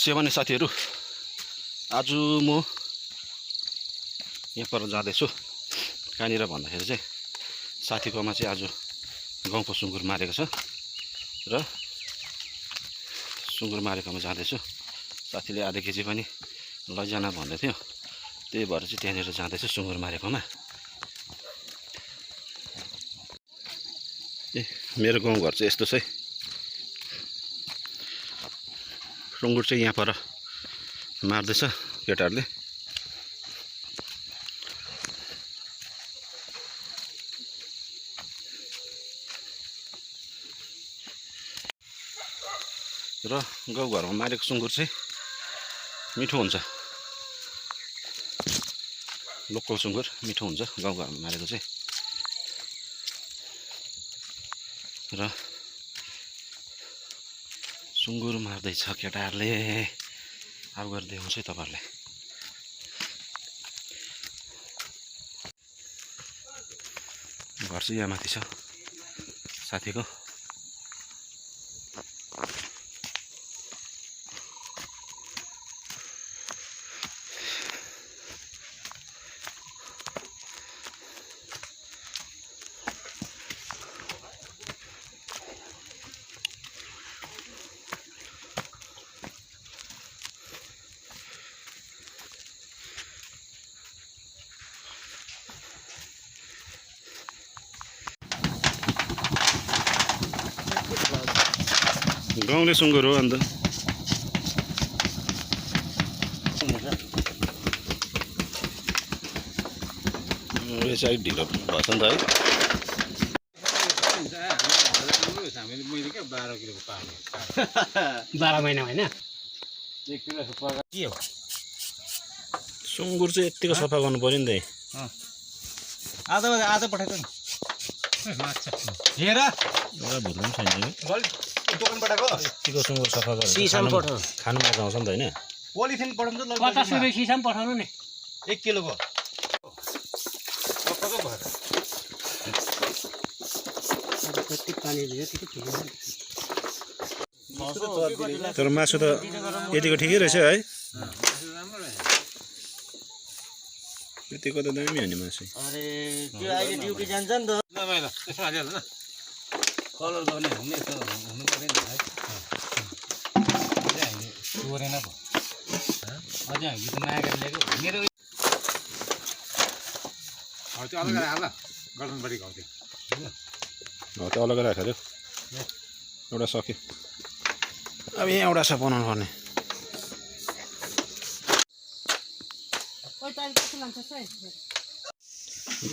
सेवानी साथीहरु आज म यहाँ पर जाँदैछु कहाँनिर भन्दाखेरि चाहिँ साथीकोमा चाहिँ आज गाउँको सुँगुर मारेको छ र सुँगुर मारेकोमा जाँदैछु। साथीले आधा केजी पनि लैजान भन्दै थियो, त्यही भएर चाहिँ त्यहाँनिर जाँदैछु सुँगुर मारेकोमा। मेरो गाउँघर चाहिँ यस्तो छ। सुँगुर चाहिँ यहाँ पर मार्दैछ केटाहरूले। र गाउँघरमा मारेको सुँगुर चाहिँ मिठो हुन्छ, लोकल सुँगुर मिठो हुन्छ गाउँघरमा मारेको चाहिँ। र सुँगुर मार्दैछ केटाहरूले। अब गएर देखाउँछु है तपाईहरुलाई। घर चाहिँ यहाँ माथि छ साथीको। गाउँले सुँगुर हो अन्त। यो चाहिँ ढिलो भएछ नि त है। 12 महिना होइन। सुँगुर चाहिँ यतिको सफा गर्नु पर्यो नि त। आज पठाएको नि हेर एउटा भुत्ला पनि छैन कि दोकान पठाएको। यतिको सुँगुर सफा गरेर सिसाम पठाउनु, खानु मजा आउँछ नि त हैन। पोलिथिन पठाउनु त 50 रुपैयाँ सिसाम पठाउनु नि 1 किलोको। कस्तो भयो कति पानी दियो त्यति ठिकै छ। तर मासु त यतिको ठिकै रहेछ है। यतिको त दामी हो नि मासु। अरे त्यो अहिले ड्युटी जान्छ नि त। ल मैले त्यसमा हालिहाल्नु न। कलर गर्ने हुने त हुनु पर्दैन नि है। अझै हामीले चोरेन पो। अझै हामीले त माया गरेर ल्याएको मेरो त्यो अलग हाल न गर्दनबारी घाउ त्यो। हो त्यो अलग राखेर एउटा सक्यो। अब यहाँ एउटा छ बनाउनु पर्ने।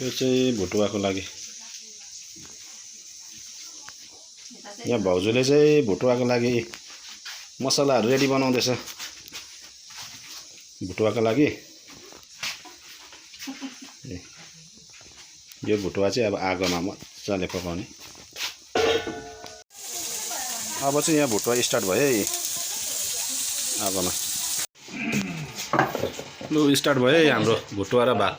यो चाहिँ भुटुवाको लागि। यहाँ भाउजूले चाहिँ भुटुवाको लागि मसलाहरू रेडी बनाउँदैछ। भुटुवाको लागि यो भुटुवा चाहिँ अब आगोमा मजाले पकाउने। अब चाहिँ यहाँ भुटुवा स्टार्ट भयो है आगोमा। लु स्टार्ट भयो है हाम्रो भुटुवा र भात।